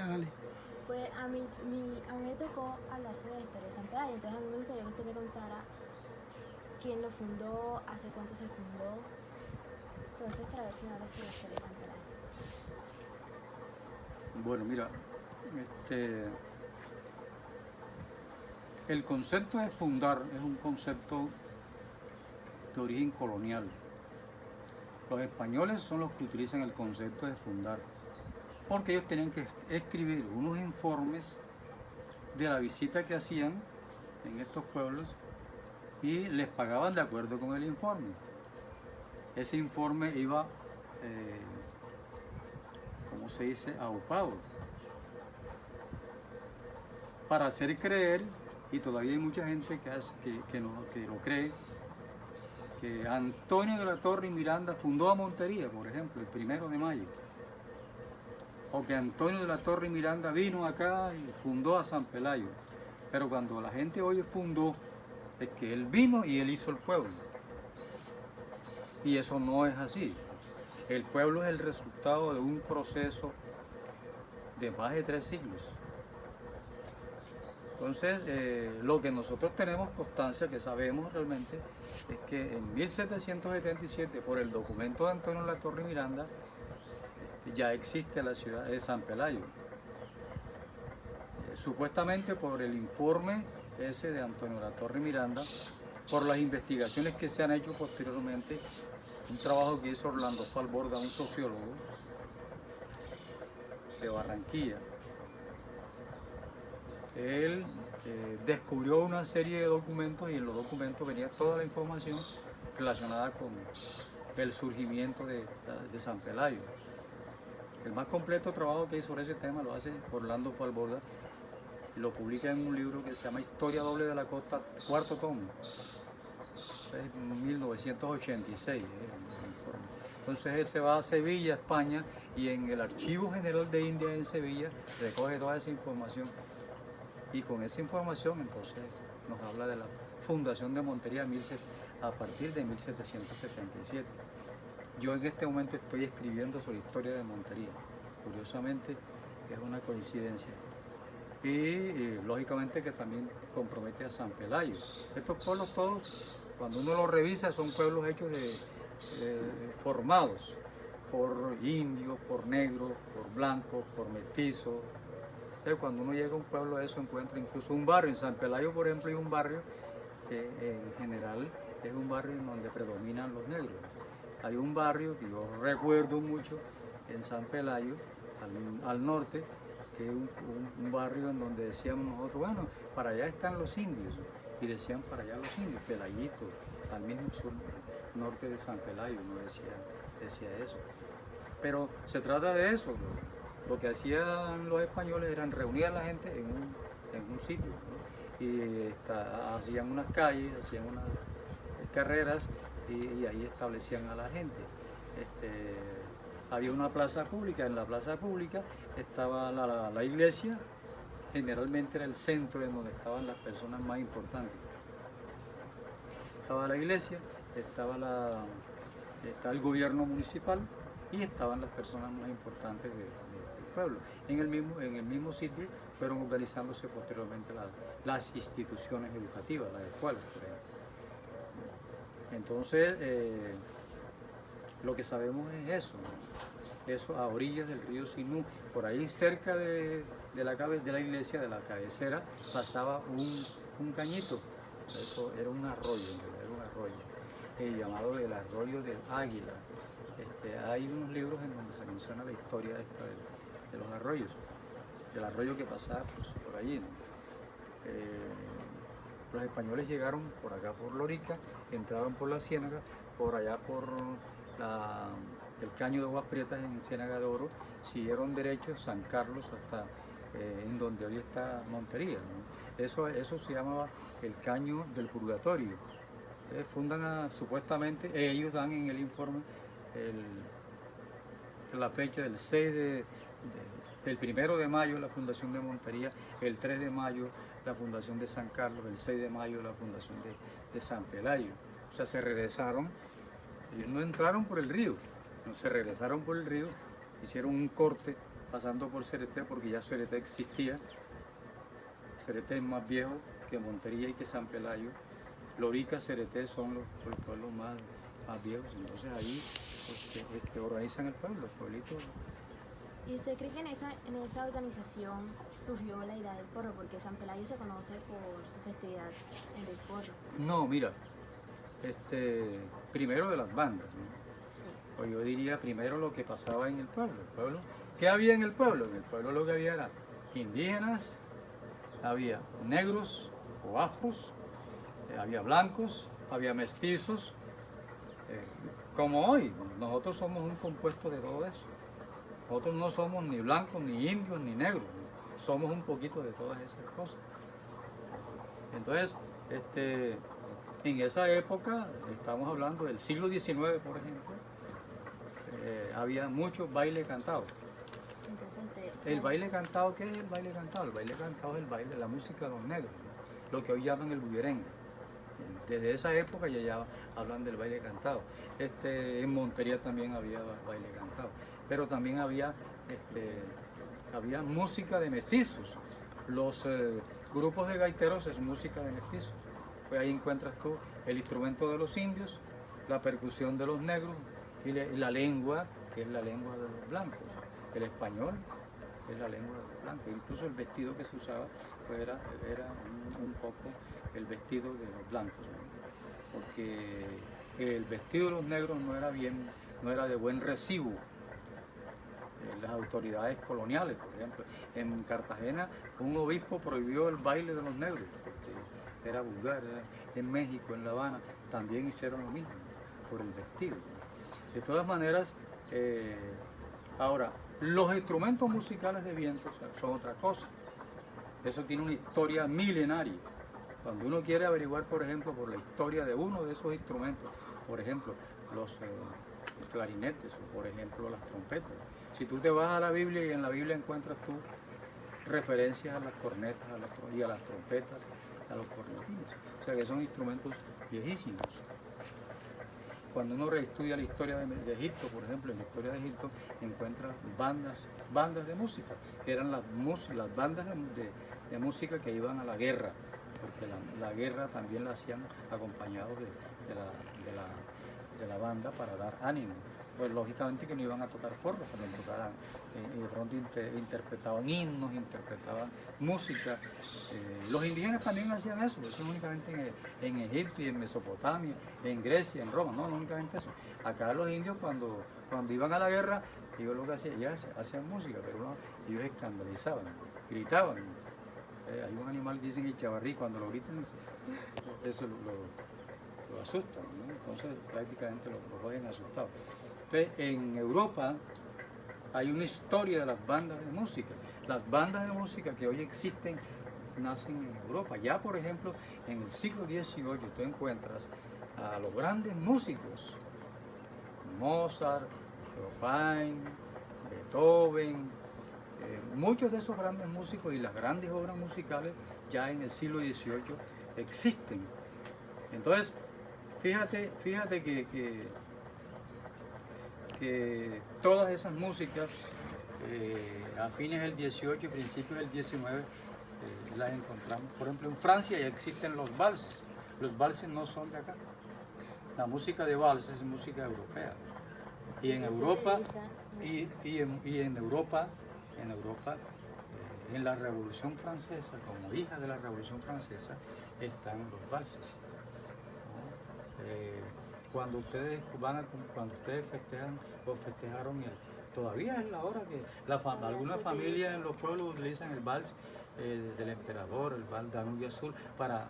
Ya, dale. Pues a mí me tocó hablar sobre la historia de San Pelayo, entonces a mí me gustaría que usted me contara quién lo fundó, hace cuánto se fundó, entonces para ver si me habla sobre la historia de San Pelayo. Bueno, mira, este, el concepto de fundar es un concepto de origen colonial. Los españoles son los que utilizan el concepto de fundar, porque ellos tenían que escribir unos informes de la visita que hacían en estos pueblos y les pagaban de acuerdo con el informe. Ese informe iba, ¿cómo se dice?, aupado, para hacer creer, y todavía hay mucha gente que lo cree, que Antonio de la Torre y Miranda fundó a Montería, por ejemplo, el 1 de mayo. O que Antonio de la Torre y Miranda vino acá y fundó a San Pelayo. Pero cuando la gente oye fundó, es que él vino y él hizo el pueblo. Y eso no es así. El pueblo es el resultado de un proceso de más de 3 siglos. Entonces, lo que nosotros tenemos constancia, que sabemos realmente, es que en 1777, por el documento de Antonio de la Torre y Miranda, ya existe la ciudad de San Pelayo. Supuestamente por el informe ese de Antonio de la Torre y Miranda, por las investigaciones que se han hecho posteriormente, un trabajo que hizo Orlando Falborda, un sociólogo de Barranquilla. Él descubrió una serie de documentos y en los documentos venía toda la información relacionada con el surgimiento de San Pelayo. El más completo trabajo que hizo sobre ese tema lo hace Orlando Falborda y lo publica en un libro que se llama Historia Doble de la Costa, 4º tomo. Es 1986. Entonces él se va a Sevilla, España, y en el Archivo General de Indias en Sevilla recoge toda esa información. Y con esa información entonces nos habla de la fundación de Montería a partir de 1777. Yo en este momento estoy escribiendo sobre la historia de Montería. Curiosamente es una coincidencia. Y lógicamente que también compromete a San Pelayo. Estos pueblos todos, cuando uno los revisa, son pueblos hechos formados por indios, por negros, por blancos, por mestizos. Entonces, cuando uno llega a un pueblo de eso, encuentra incluso un barrio. En San Pelayo, por ejemplo, hay un barrio que en general es un barrio en donde predominan los negros. Hay un barrio que yo recuerdo mucho en San Pelayo, al norte, que es un barrio en donde decíamos nosotros, bueno, para allá están los indios, y decían para allá los indios, Pelayito, al mismo sur, norte de San Pelayo, no decía eso. Pero se trata de eso, lo que hacían los españoles eran reunir a la gente en un sitio, ¿no? Y hacían unas calles, hacían unas carreras y ahí establecían a la gente. Había una plaza pública, en la plaza pública estaba la iglesia, generalmente era el centro en donde estaban las personas más importantes. Estaba la iglesia, estaba el gobierno municipal y estaban las personas más importantes del pueblo. En el mismo sitio fueron organizándose posteriormente las instituciones educativas, las escuelas, por ejemplo. Entonces, lo que sabemos es eso, ¿no? Eso a orillas del río Sinú, por ahí cerca de la iglesia, de la cabecera, pasaba un cañito. Eso era un arroyo, llamado el arroyo del Águila. Hay unos libros en donde se menciona la historia de los arroyos, del arroyo que pasaba por allí, ¿no? Los españoles llegaron por acá por Lorica, entraron por la Ciénaga, por allá por el caño de Aguas Prietas en Ciénaga de Oro, siguieron derecho San Carlos hasta en donde hoy está Montería, ¿no? Eso se llamaba el caño del Purgatorio. Entonces fundan supuestamente, ellos dan en el informe la fecha del 1 de mayo la fundación de Montería, el 3 de mayo la fundación de San Carlos, el 6 de mayo la fundación de San Pelayo. O sea, se regresaron, ellos no entraron por el río, no se regresaron por el río, hicieron un corte pasando por Cereté, porque ya Cereté existía. Cereté es más viejo que Montería y que San Pelayo. Lorica, Cereté son los pueblos más viejos, entonces ahí organizan el pueblo, el pueblito. ¿Y usted cree que en esa organización surgió la idea del porro? Porque San Pelayo se conoce por su festividad en el porro. No, mira, primero de las bandas, ¿no? Sí. O yo diría primero lo que pasaba en el pueblo. ¿Qué había en el pueblo? En el pueblo lo que había era indígenas, había negros o afros, había blancos, había mestizos, como hoy. Nosotros somos un compuesto de todo eso. Nosotros no somos ni blancos, ni indios, ni negros. Somos un poquito de todas esas cosas. Entonces, en esa época, estamos hablando del siglo XIX, por ejemplo, había mucho baile cantado. Entonces, El baile cantado, ¿qué es el baile cantado? El baile cantado es el baile de la música de los negros, ¿no? Lo que hoy llaman el bullerengue. Desde esa época ya hablan del baile cantado. En Montería también había baile cantado, pero también había música de mestizos. Los grupos de gaiteros es música de mestizos. Pues ahí encuentras tú el instrumento de los indios, la percusión de los negros y la lengua, que es la lengua de los blancos. El español es la lengua de los blancos. Incluso el vestido que se usaba pues era un poco el vestido de los blancos, ¿no? Porque el vestido de los negros no era de buen recibo. Las autoridades coloniales, por ejemplo, en Cartagena un obispo prohibió el baile de los negros porque era vulgar. En México, en La Habana, también hicieron lo mismo por el vestido. De todas maneras, ahora, los instrumentos musicales de viento son otra cosa. Eso tiene una historia milenaria. Cuando uno quiere averiguar, por ejemplo, por la historia de uno de esos instrumentos, por ejemplo, los clarinetes o, por ejemplo, las trompetas. Si tú te vas a la Biblia y en la Biblia encuentras tú referencias a las cornetas y a las trompetas, a los cornetines. O sea que son instrumentos viejísimos. Cuando uno reestudia la historia de Egipto, por ejemplo, en la historia de Egipto encuentra bandas de música. Eran las bandas de música que iban a la guerra, porque la guerra también la hacían acompañados de la banda para dar ánimo. Pues lógicamente que no iban a tocar porros, pero tocaran, y de pronto interpretaban himnos, interpretaban música. Los indígenas también hacían eso únicamente en Egipto y en Mesopotamia, en Grecia, en Roma, no únicamente eso. Acá los indios cuando iban a la guerra, ellos lo que hacían música, pero no, ellos escandalizaban, gritaban. Hay un animal que dicen el chavarrí, cuando lo gritan, eso lo asustan, ¿no? Entonces prácticamente lo pueden asustar. Entonces, en Europa hay una historia de las bandas de música. Las bandas de música que hoy existen nacen en Europa. Ya, por ejemplo, en el siglo XVIII tú encuentras a los grandes músicos, Mozart, Chopin, Beethoven, muchos de esos grandes músicos y las grandes obras musicales ya en el siglo XVIII existen. Entonces, fíjate que todas esas músicas a fines del XVIII y principios del XIX las encontramos. Por ejemplo, en Francia ya existen los valses. Los valses no son de acá. La música de valses es música europea. Y en Europa, en la Revolución Francesa, como hija de la Revolución Francesa, están los valses. Cuando ustedes festejan o festejaron, todavía es la hora que algunas familias en los pueblos utilizan el vals del emperador, el vals Danubio Azul, para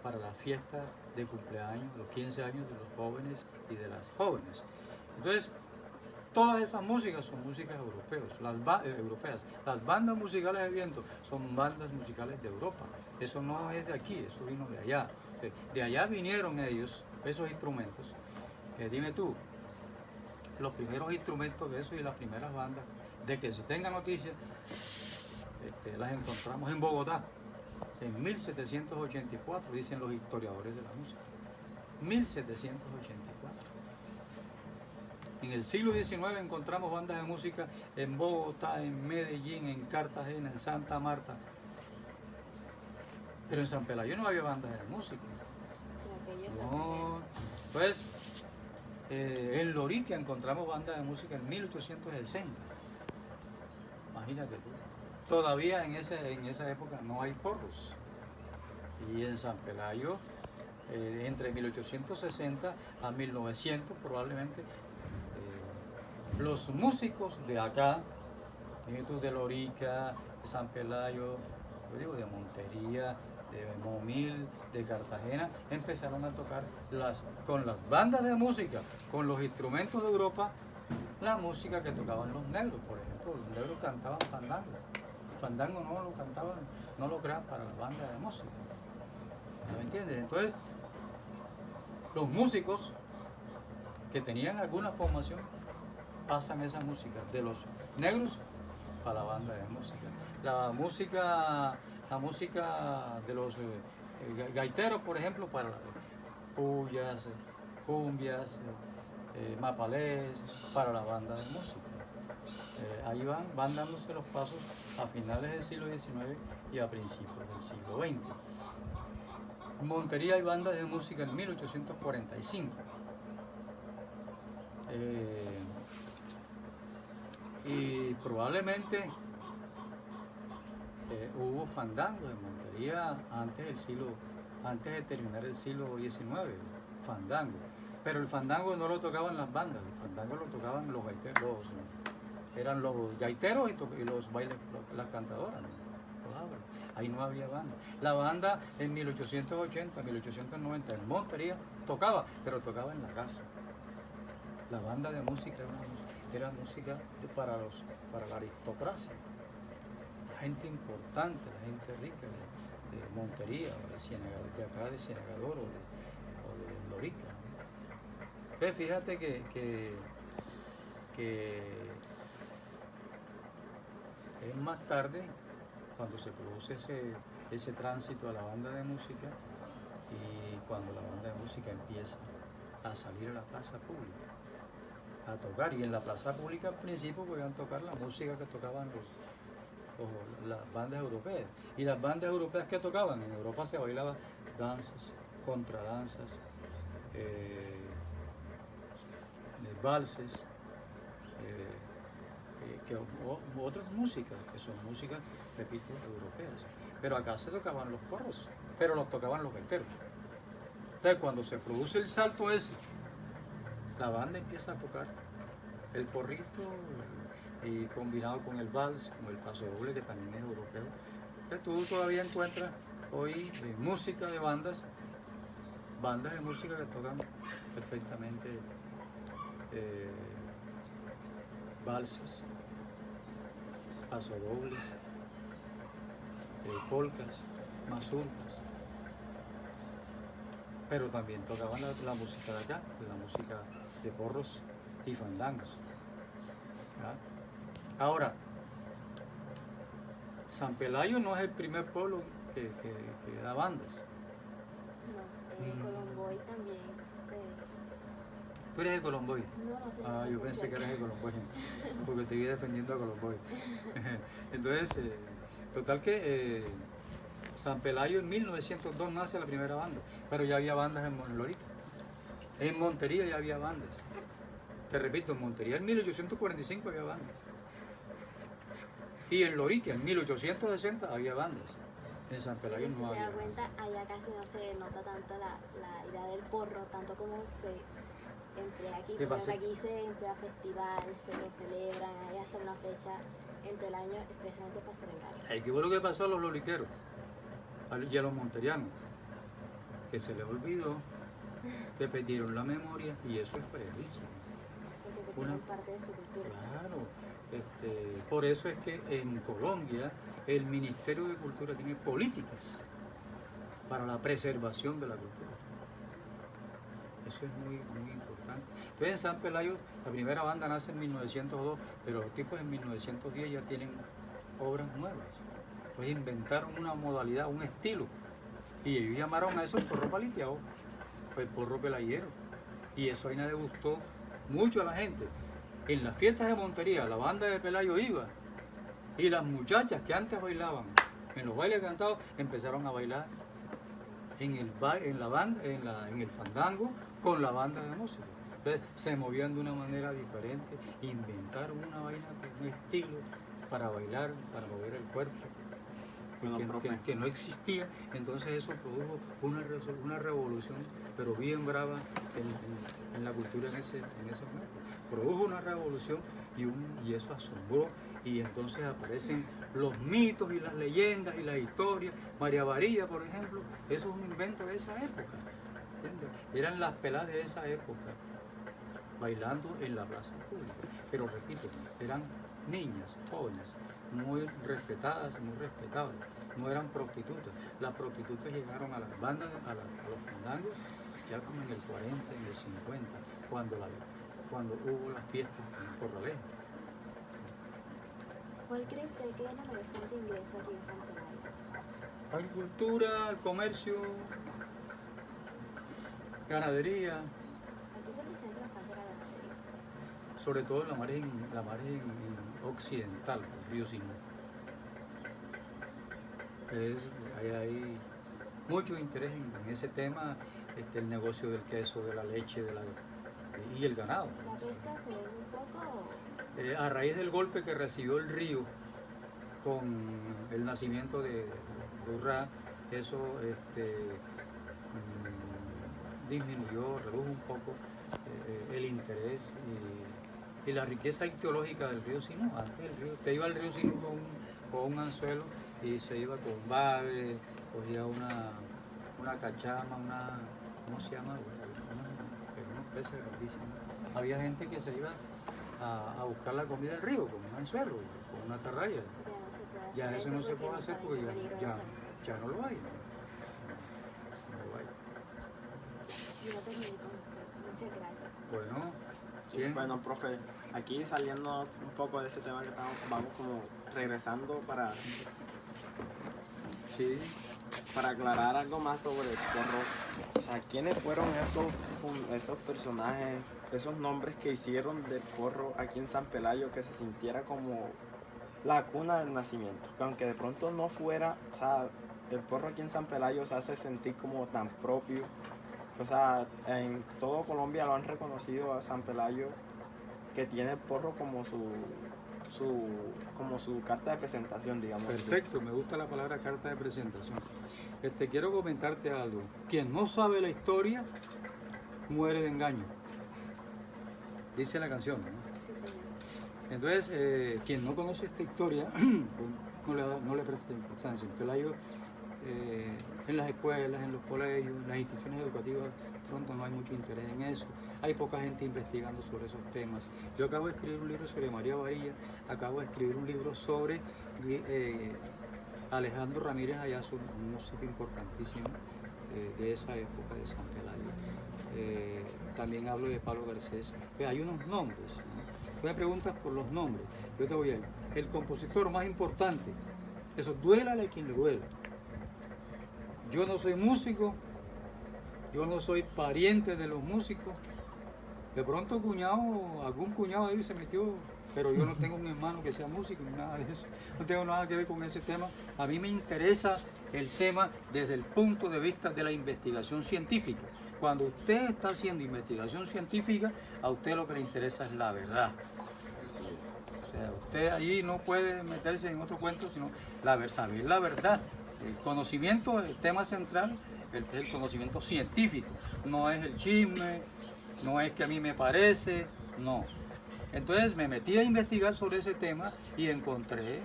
la fiesta de cumpleaños, los 15 años de los jóvenes y de las jóvenes. Entonces, todas esas músicas son músicas europeas. Las bandas musicales de viento son bandas musicales de Europa. Eso no es de aquí, eso vino de allá. De allá vinieron ellos, esos instrumentos. Dime tú, los primeros instrumentos de eso y las primeras bandas, de que se tenga noticia, las encontramos en Bogotá, en 1784, dicen los historiadores de la música. 1784. En el siglo XIX encontramos bandas de música en Bogotá, en Medellín, en Cartagena, en Santa Marta. Pero en San Pelayo no había bandas de música. No. Pues en Lorica encontramos bandas de música en 1860. Imagínate tú. Todavía en esa época no hay porros. Y en San Pelayo, entre 1860 a 1900 probablemente, los músicos de acá, de Lorica, de San Pelayo, yo digo de Montería, de Momil, de Cartagena, empezaron a tocar con las bandas de música, con los instrumentos de Europa, la música que tocaban los negros. Por ejemplo, los negros cantaban fandango. El fandango no lo cantaban, no lo creaban para la banda de música. ¿Me entiendes? Entonces, los músicos que tenían alguna formación pasan esa música de los negros para la banda de música. La música de los gaiteros, por ejemplo, para pullas, cumbias, mapalés, para la banda de música. Ahí van dándose los pasos a finales del siglo XIX y a principios del siglo XX. En Montería hay bandas de música en 1845. Y probablemente hubo fandango en Montería antes de terminar el siglo XIX, fandango. Pero el fandango no lo tocaban las bandas, el fandango lo tocaban los gaiteros, eran los gaiteros y los bailes, las cantadoras, ¿no? Ahí no había banda. La banda en 1880, 1890 en Montería tocaba, pero tocaba en la casa. La banda de música era música para la aristocracia, la gente importante, la gente rica de Montería, de acá de Cienagador o de Lorica. Entonces, fíjate que es más tarde cuando se produce ese tránsito a la banda de música y cuando la banda de música empieza a salir a la plaza pública a tocar, y en la plaza pública al principio podían tocar la música que tocaban las bandas europeas, y las bandas europeas que tocaban, en Europa se bailaban danzas, contradanzas, valses, otras músicas, que son músicas, repito, europeas. Pero acá se tocaban los porros, pero los tocaban los gaiteros. Entonces, cuando se produce el salto ese, la banda empieza a tocar el porrito y combinado con el vals, con el paso doble, que también es europeo. Entonces, tú todavía encuentras hoy música de bandas de música que tocan perfectamente valses, pasodobles, polcas, mazurcas, pero también tocaban la música de acá, la música de porros y fandangos. ¿Ya? Ahora, San Pelayo no es el primer pueblo que da bandas. No, Colomboy también se... ¿Tú eres de Colomboy? No sé. Yo pensé que eras de Colomboy, porque te iba defendiendo a Colomboy. Entonces, total que San Pelayo en 1902 nace la primera banda, pero ya había bandas en Lorica. En Montería ya había bandas. Te repito, en Montería en 1845 había bandas. Y en Lorica en 1860 había bandas. En San Pelayo no había. Si se da cuenta, allá casi no se nota tanto la idea del porro, tanto como se emplea aquí. Porque aquí se emplea festivales, se lo celebran, hay hasta una fecha entre el año expresamente para celebrar. ¿Qué fue lo que pasó a los loriqueros y a los monterianos? Que se les olvidó, que perdieron la memoria, y eso es feísimo. Porque perdieron parte de su cultura. Claro. Por eso es que en Colombia el Ministerio de Cultura tiene políticas para la preservación de la cultura. Eso es muy, muy importante. Entonces en San Pelayo la primera banda nace en 1902, pero los tipos en 1910 ya tienen obras nuevas. Pues inventaron una modalidad, un estilo, y ellos llamaron a eso el porro palipeado, pues el porro pelayero. Y eso a nadie le gustó mucho a la gente. En las fiestas de Montería, la banda de Pelayo iba, y las muchachas que antes bailaban en los bailes cantados empezaron a bailar en el fandango con la banda de música. Entonces se movían de una manera diferente, inventaron una vaina, un estilo para bailar, para mover el cuerpo, que no existía. Entonces eso produjo una revolución, pero bien brava en la cultura en ese momento. Produjo una revolución y eso asombró. Y entonces aparecen los mitos y las leyendas y las historias. María Varilla, por ejemplo, eso es un invento de esa época, ¿entiendes? Eran las peladas de esa época bailando en la plaza pública. Pero repito, eran niñas, jóvenes, muy respetadas, muy respetables. No eran prostitutas. Las prostitutas llegaron a las bandas, a los fandangos, ya como en el 40, en el 50, cuando hubo las fiestas en Corralejo. ¿Cuál cree usted que es la mayor fuente de ingreso aquí en San Pelayo? Agricultura, el comercio, ganadería. Aquí se presenta bastante la ganadería. Sobre todo la margen occidental del río Sinú. Hay mucho interés en ese tema, el negocio del queso, de la leche, y el ganado. ¿La pesca se ve un poco? A raíz del golpe que recibió el río con el nacimiento de Urrá, eso disminuyó, redujo un poco el interés y la riqueza ictiológica del río Sinú. Antes usted iba al río Sinú con un anzuelo y se iba con un bagre, cogía una cachama, ¿cómo se llama? Unos peces grandísimos. Había gente que se iba a buscar la comida del río con un anzuelo, con una atarraya. Ya eso no se puede hacer porque ya no lo hay. No lo hay. Muchas gracias. Bueno, bien. Bueno, profe, aquí saliendo un poco de ese tema que vamos como regresando para aclarar algo más sobre el porro. O sea, ¿quiénes fueron esos personajes, esos nombres que hicieron del porro aquí en San Pelayo que se sintiera como la cuna del nacimiento? Que aunque de pronto no fuera, o sea, el porro aquí en San Pelayo se hace sentir como tan propio. O sea, en todo Colombia lo han reconocido a San Pelayo, que tiene el porro como su carta de presentación, digamos. Perfecto, me gusta la palabra carta de presentación. Quiero comentarte algo. Quien no sabe la historia muere de engaño. Dice la canción, ¿no? Sí, señor. Entonces, quien no conoce esta historia, no le presta importancia. En Pelayo, en las escuelas, en los colegios, en las instituciones educativas, pronto no hay mucho interés en eso. Hay poca gente investigando sobre esos temas. Yo acabo de escribir un libro sobre María Varilla, acabo de escribir un libro sobre Alejandro Ramírez Ayazo, un músico importantísimo de esa época de San Pelayo. También hablo de Pablo Garcés. Hay unos nombres, ¿no? Tú me preguntas por los nombres. Yo te voy a decir, el compositor más importante, eso duélale a quien le duela. Yo no soy músico, yo no soy pariente de los músicos. De pronto algún cuñado ahí se metió, pero yo no tengo un hermano que sea músico ni nada de eso. No tengo nada que ver con ese tema. A mí me interesa el tema desde el punto de vista de la investigación científica. Cuando usted está haciendo investigación científica, a usted lo que le interesa es la verdad. O sea, usted ahí no puede meterse en otro cuento, sino saber la verdad. El conocimiento, el tema central, es el conocimiento científico. No es el chisme, no es que a mí me parece, no. Entonces me metí a investigar sobre ese tema y encontré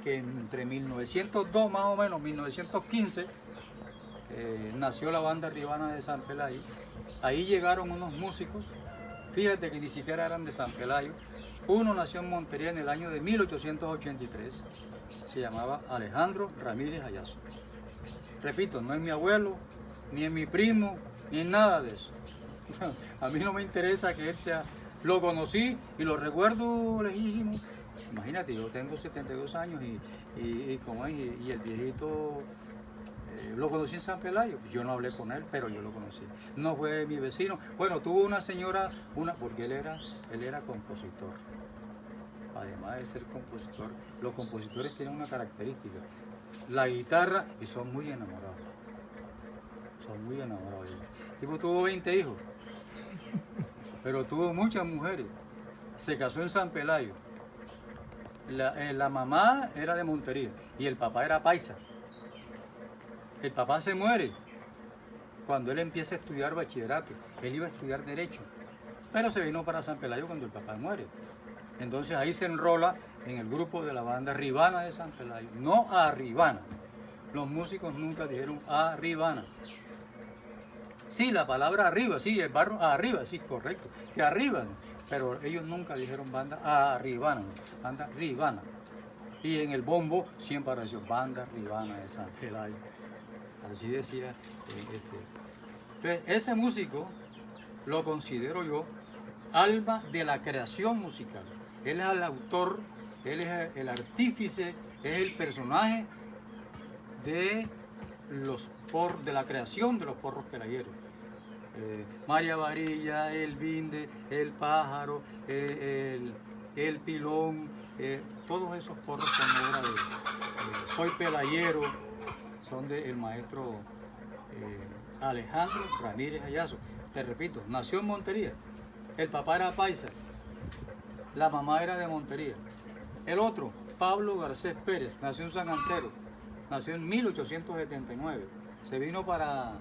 que entre 1902 más o menos, 1915, nació la banda Ribana de San Pelayo. Ahí llegaron unos músicos, fíjate que ni siquiera eran de San Pelayo. Uno nació en Montería en el año de 1883, se llamaba Alejandro Ramírez Ayazo. Repito, no es mi abuelo, ni es mi primo, ni nada de eso. A mí no me interesa que él sea, lo conocí y lo recuerdo lejísimo. Imagínate, yo tengo 72 años y el viejito Lo conocí en San Pelayo, yo no hablé con él, pero yo lo conocí. No fue mi vecino. Bueno, tuvo una señora, porque él era compositor. Además de ser compositor, los compositores tienen una característica, la guitarra, y son muy enamorados. Son muy enamorados. El tipo tuvo 20 hijos, pero tuvo muchas mujeres. Se casó en San Pelayo. La mamá era de Montería y el papá era paisa. El papá se muere cuando él empieza a estudiar bachillerato. Él iba a estudiar Derecho, pero se vino para San Pelayo cuando el papá muere. Entonces ahí se enrola en el grupo de la banda Ribana de San Pelayo. No Arribana. Los músicos nunca dijeron Arribana. Sí, la palabra arriba, sí, el barro arriba, sí, correcto. Que arriban, pero ellos nunca dijeron banda Arribana, banda Ribana. Y en el bombo siempre apareció banda Ribana de San Pelayo. Así decía. Entonces, ese músico lo considero yo alma de la creación musical. Él es el autor, él es el artífice, es el personaje de la creación de los porros pelayeros. María Varilla, el Vinde, el Pájaro, el Pilón, todos esos porros son obra de Soy Pelayero, son del maestro Alejandro Ramírez Ayazo. Te repito, nació en Montería, el papá era paisa, la mamá era de Montería. El otro, Pablo Garcés Pérez, nació en San Antero, nació en 1879, se vino para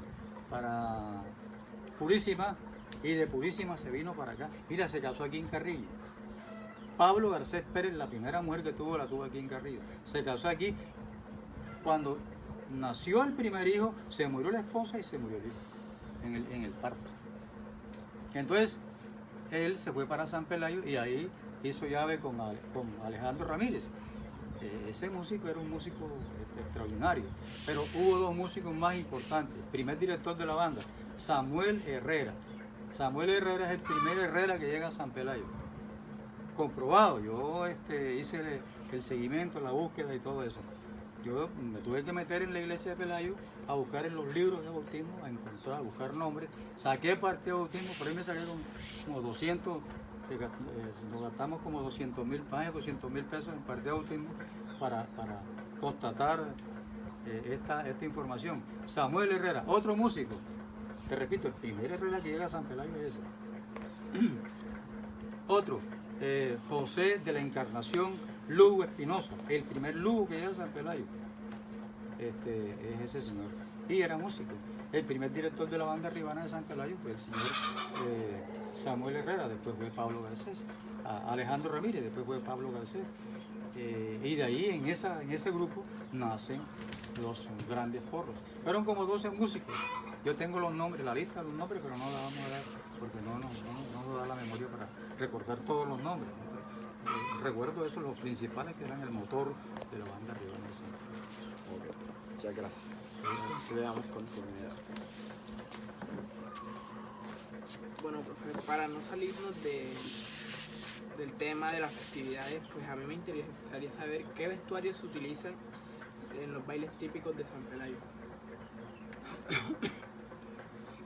Purísima y de Purísima se vino para acá. Mira, se casó aquí en Carrillo. Pablo Garcés Pérez, la primera mujer que tuvo, la tuvo aquí en Carrillo. Se casó aquí. Cuando nació el primer hijo, se murió la esposa y se murió el hijo en el parto. Entonces, él se fue para San Pelayo y ahí hizo llave con Alejandro Ramírez. Ese músico era un músico extraordinario, pero hubo dos músicos más importantes. El primer director de la banda, Samuel Herrera. Samuel Herrera es el primer Herrera que llega a San Pelayo. Comprobado, yo hice el seguimiento, la búsqueda y todo eso. Yo me tuve que meter en la iglesia de Pelayo a buscar en los libros de bautismo, a encontrar, a buscar nombres. Saqué parte de bautismo, por ahí me salieron como 200, nos gastamos como 200.000 pesos en parte de bautismo para constatar esta información. Samuel Herrera, otro músico. Te repito, el primer Herrera que llega a San Pelayo es ese. Otro, José de la Encarnación Lugo Espinosa, el primer Lugo que llega a San Pelayo. Es ese señor. Y era músico. El primer director de la banda Ribana de San Pelayo fue el señor Samuel Herrera, después fue Pablo Garcés. Alejandro Ramírez, después fue Pablo Garcés. Y de ahí, en ese grupo, nacen los grandes porros. Fueron como 12 músicos. Yo tengo los nombres, la lista de los nombres, pero no la vamos a dar porque no nos da la memoria para recordar todos los nombres. Recuerdo eso, los principales que eran el motor de la banda Ribana de San Pelayo. Muchas gracias. Le damos continuidad. Bueno, profe, para no salirnos del tema de las festividades, pues a mí me interesaría saber qué vestuarios se utilizan en los bailes típicos de San Pelayo.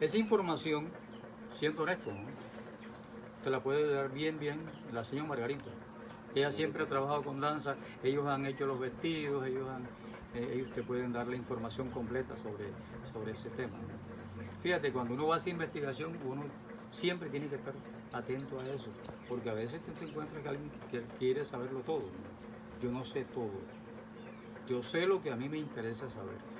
Esa información, siendo honesto, ¿no?, te la puede dar bien la señora Margarita. Ella siempre ha trabajado con danza, ellos han hecho los vestidos, ellos te pueden dar la información completa sobre ese tema, ¿no? Fíjate, cuando uno va a hacer investigación, uno siempre tiene que estar atento a eso, porque a veces te encuentras que alguien que quiere saberlo todo, ¿no? Yo no sé todo, yo sé lo que a mí me interesa saber.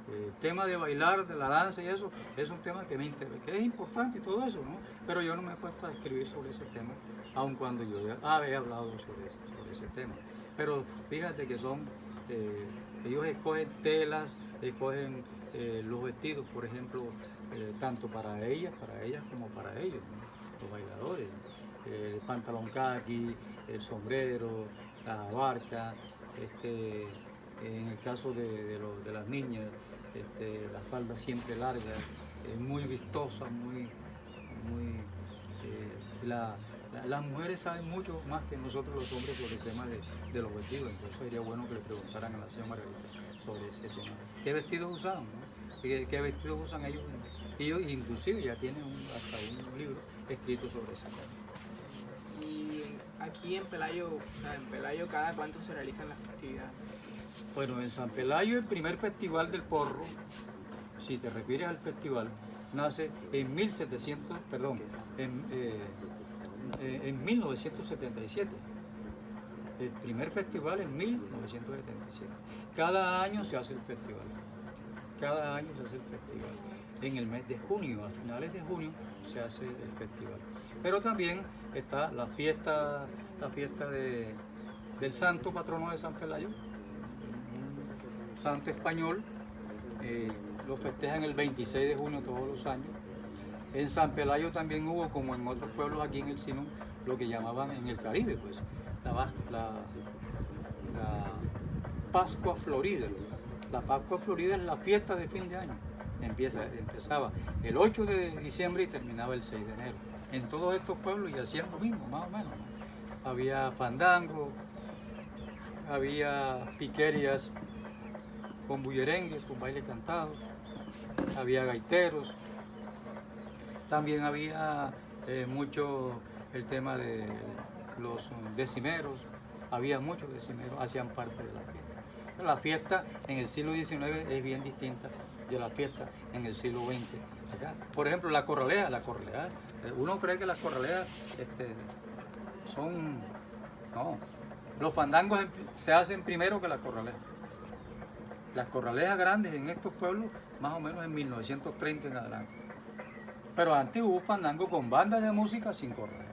El tema de bailar, de la danza y eso, es un tema que me interesa, que es importante y todo eso, ¿no? Pero yo no me he puesto a escribir sobre ese tema, aun cuando yo ya he hablado sobre ese tema. Pero fíjate que ellos escogen telas, escogen los vestidos, por ejemplo, tanto para ellas como para ellos, ¿no?, los bailadores. El pantalón caqui, el sombrero, la abarca, en el caso de las niñas, la falda siempre larga, muy vistosa, Las mujeres saben mucho más que nosotros los hombres sobre el tema de los vestidos, entonces sería bueno que le preguntaran a la señora Margarita sobre ese tema. ¿Qué vestidos usaban? ¿No? ¿Qué vestidos usan ellos? Ellos inclusive ya tienen hasta un libro escrito sobre ese tema. Y aquí en Pelayo, o sea, en Pelayo, ¿cada cuánto se realizan las festividades? Bueno, en San Pelayo el primer festival del porro, si te refieres al festival, nace en 1977. El primer festival en 1977. Cada año se hace el festival. Cada año se hace el festival. En el mes de junio, a finales de junio, se hace el festival. Pero también está la fiesta del santo patrono de San Pelayo, un santo español. Lo festejan el 26 de junio todos los años. En San Pelayo también hubo, como en otros pueblos aquí en el Sinú, lo que llamaban en el Caribe, pues, la Pascua Florida. La Pascua Florida es la fiesta de fin de año. Empezaba el 8 de diciembre y terminaba el 6 de enero. En todos estos pueblos y hacían lo mismo, más o menos, ¿no? Había fandango, había piquerias con bullerengues, con baile cantado, había gaiteros, también había mucho el tema de los decimeros, había muchos decimeros, hacían parte de la fiesta. Pero la fiesta en el siglo XIX es bien distinta de la fiesta en el siglo XX. Acá. Por ejemplo, la corralea, uno cree que las corraleas son... No, los fandangos se hacen primero que las corraleas. Las corralejas grandes en estos pueblos, más o menos en 1930 en adelante. Pero antes hubo fandango con bandas de música sin corraleja.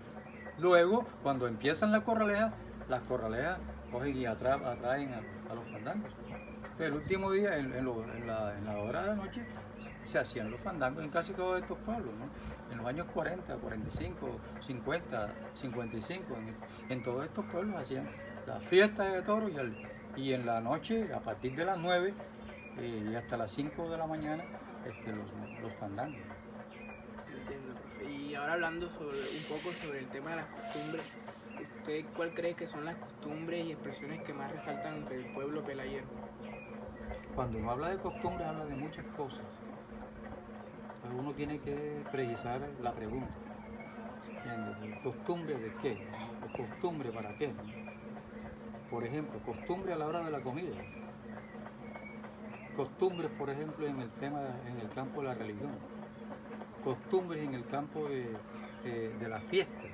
Luego, cuando empiezan las corralejas cogen y atraen a los fandangos. Entonces, el último día, en la hora de la noche, se hacían los fandangos en casi todos estos pueblos, ¿no? En los años 40, 45, 50, 55, en todos estos pueblos hacían las fiestas de toros y en la noche, a partir de las 9 y hasta las 5 de la mañana, los fandangos. Entiendo, profe. Y ahora hablando un poco sobre el tema de las costumbres, ¿usted cuál cree que son las costumbres y expresiones que más resaltan entre el pueblo pelayero? Cuando uno habla de costumbres, habla de muchas cosas. Pues uno tiene que precisar la pregunta. ¿Entiendes? ¿Costumbre de qué? ¿Costumbre para qué? Por ejemplo, costumbre a la hora de la comida. Costumbres, por ejemplo, en el campo de la religión. Costumbres en el campo de la fiesta.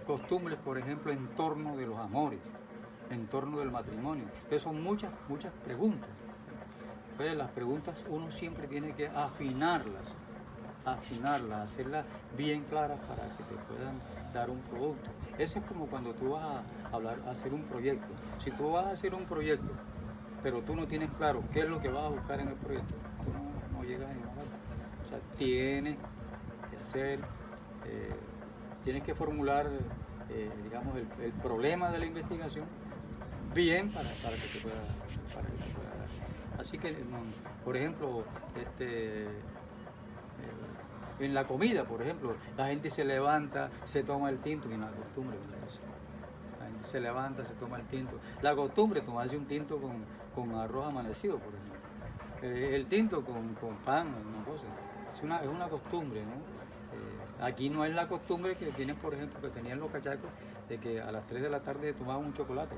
Costumbres, por ejemplo, en torno de los amores, en torno del matrimonio. Esas son muchas preguntas. Pues las preguntas uno siempre tiene que afinarlas, hacerlas bien claras para que te puedan dar un producto. Eso es como cuando tú vas a hacer un proyecto. Si tú vas a hacer un proyecto, pero tú no tienes claro qué es lo que vas a buscar en el proyecto, tú no llegas a ningún lado. O sea, tienes que hacer, tienes que formular, digamos, el problema de la investigación bien para que te pueda dar. Así que, por ejemplo, en la comida, por ejemplo, la gente se levanta, se toma el tinto, y una costumbre, ¿verdad? La gente se levanta, se toma el tinto. La costumbre, tomarse un tinto con arroz amanecido, por ejemplo. El tinto con pan, una cosa. Es una costumbre, ¿no? Aquí no es la costumbre que tienen, por ejemplo, que tenían los cachacos, de que a las 3 de la tarde tomaban un chocolate.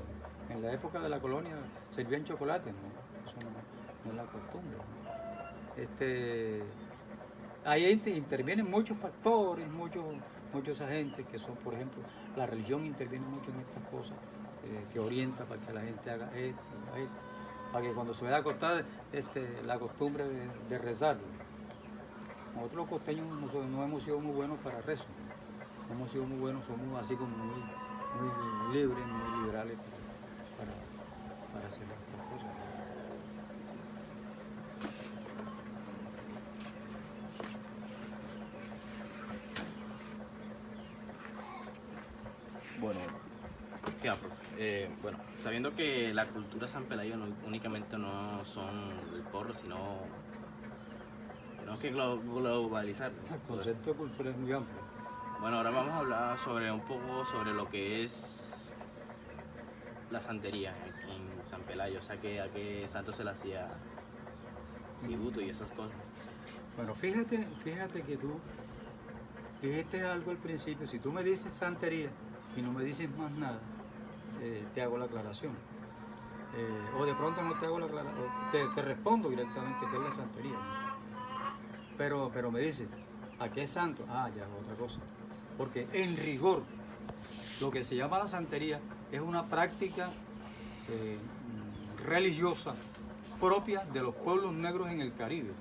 En la época de la colonia servían chocolate, ¿no? Eso no es la costumbre, ¿no? Ahí intervienen muchos factores, muchos agentes que son, por ejemplo, la religión interviene mucho en estas cosas, que orienta para que la gente haga esto, para que cuando se vaya a acostar, la costumbre de rezar. Nosotros los costeños no hemos sido muy buenos para rezo, no hemos sido muy buenos, somos así como muy libres, muy liberales para hacer estas cosas. Bueno, bueno, sabiendo que la cultura San Pelayo únicamente no son el porro, sino tenemos que globalizar. El concepto de cultura es muy amplio. Bueno, ahora vamos a hablar un poco sobre lo que es la santería en San Pelayo, o sea, a qué santo se le hacía tributo y esas cosas. Bueno, fíjate que tú dijiste algo al principio. Si tú me dices santería y no me dices más nada, te hago la aclaración. O de pronto no te hago la aclaración, te respondo directamente qué es la santería. Pero me dices, ¿a qué santo? Ah, ya es otra cosa. Porque en rigor, lo que se llama la santería es una práctica religiosa propia de los pueblos negros en el Caribe.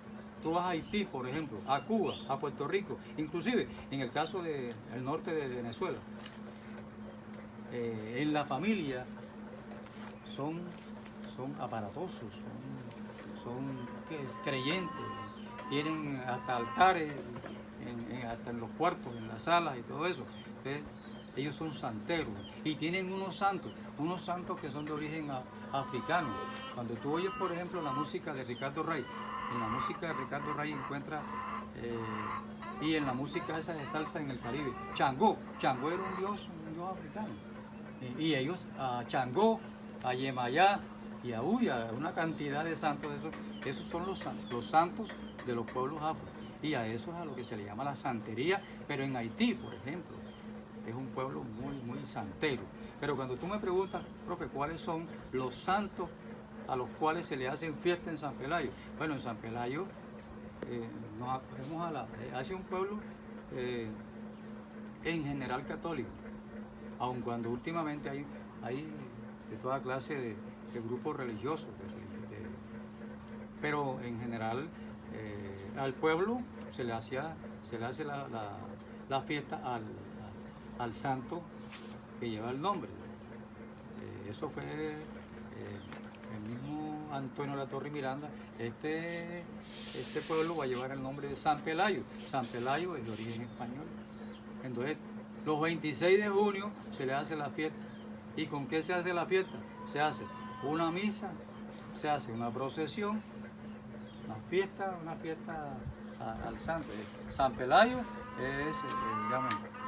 Tú vas a Haití, por ejemplo, a Cuba, a Puerto Rico, inclusive en el caso del norte de Venezuela. En la familia son aparatosos, son creyentes, tienen hasta altares, hasta en los cuartos, en las salas y todo eso. Ellos son santeros y tienen unos santos que son de origen africano. Cuando tú oyes, por ejemplo, la música de Ricardo Rey, en la música de Ricardo Rey encuentras, y en la música esa de salsa en el Caribe, Changó era un dios africano. Y ellos, a Changó, a Yemayá y a Uya, una cantidad de santos, esos son los santos de los pueblos afro. Y a eso es a lo que se le llama la santería, pero en Haití, por ejemplo, es un pueblo muy santero. Pero cuando tú me preguntas, profe, ¿cuáles son los santos a los cuales se le hacen fiesta en San Pelayo? Bueno, en San Pelayo nos acogemos hace un pueblo en general católico, aun cuando últimamente hay de toda clase de grupos religiosos, pero en general al pueblo se le hace la fiesta al santo que lleva el nombre. Eso fue el mismo Antonio Latorre Miranda. Este pueblo va a llevar el nombre de San Pelayo. San Pelayo es de origen español. Entonces, los 26 de junio se le hace la fiesta. ¿Y con qué se hace la fiesta? Se hace una misa, se hace una procesión, una fiesta al santo. San Pelayo es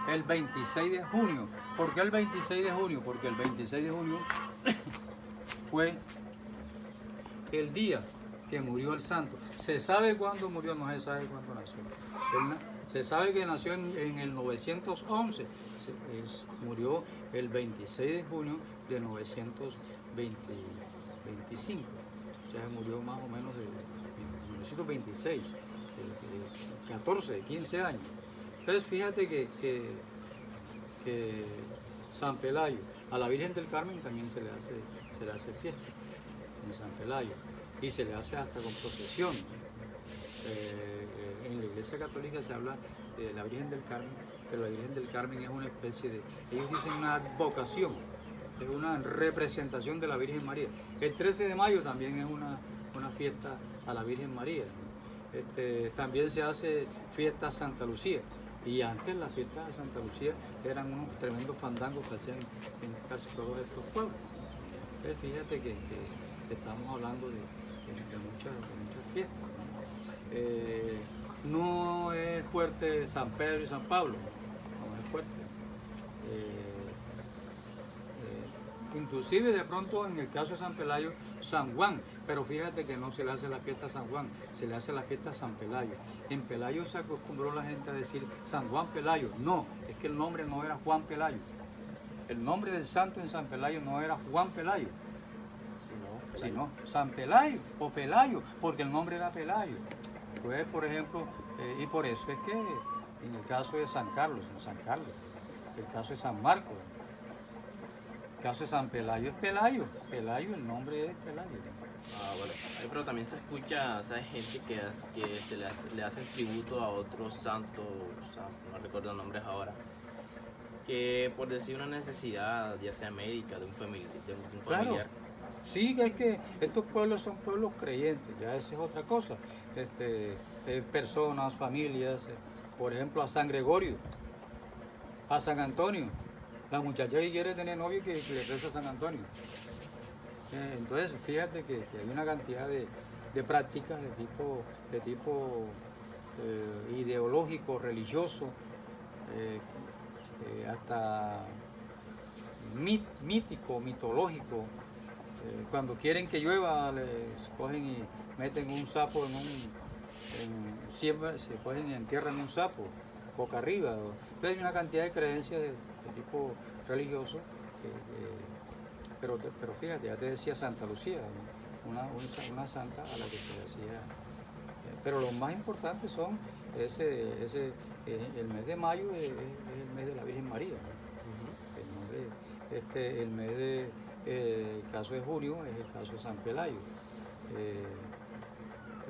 el 26 de junio. ¿Por qué el 26 de junio? Porque el 26 de junio fue el día que murió el santo. ¿Se sabe cuándo murió? No se sabe cuándo nació. Se sabe que nació en el 911. Murió el 26 de junio de 925. O sea, murió más o menos de 1926, 14, 15 años. Entonces fíjate que San Pelayo, a la Virgen del Carmen también se le hace fiesta en San Pelayo y se le hace hasta con procesión. En la Iglesia Católica se habla de la Virgen del Carmen, pero la Virgen del Carmen es una especie de, ellos dicen una advocación, es una representación de la Virgen María. El 13 de mayo también es una fiesta a la Virgen María. También se hace fiesta a Santa Lucía. Y antes las fiestas de Santa Lucía eran unos tremendos fandangos que hacían en casi todos estos pueblos. Entonces fíjate que estamos hablando de muchas fiestas. No es fuerte San Pedro y San Pablo, no es fuerte. Inclusive de pronto en el caso de San Pelayo, San Juan, pero fíjate que no se le hace la fiesta a San Juan, se le hace la fiesta a San Pelayo. En Pelayo se acostumbró la gente a decir San Juan Pelayo. No, es que el nombre no era Juan Pelayo. El nombre del santo en San Pelayo no era Juan Pelayo, sino San Pelayo o Pelayo, porque el nombre era Pelayo. Pues, por ejemplo, y por eso es que en el caso de San Carlos, el caso de San Marcos, el caso de San Pelayo es Pelayo, el nombre es Pelayo. Ah, bueno. Pero también se escucha, o sea, hay gente que le hacen tributo a otros santos, o sea, no recuerdo nombres ahora, que por decir una necesidad, ya sea médica, de un familiar. Claro. Sí, es que estos pueblos son pueblos creyentes, ya esa es otra cosa. Personas, familias, por ejemplo a San Gregorio, a San Antonio. La muchacha que quiere tener novio que le reza a San Antonio. Entonces fíjate que hay una cantidad de prácticas de tipo ideológico, religioso, hasta mítico, mitológico. Cuando quieren que llueva, les cogen y meten un sapo siempre se cogen y entierran un sapo boca arriba. Entonces hay una cantidad de creencias de tipo religioso, pero fíjate, ya te decía Santa Lucía, ¿no? una santa a la que se le hacía. Pero lo más importante son el mes de mayo es el mes de la Virgen María, ¿no? El mes de el caso de junio es el caso de San Pelayo.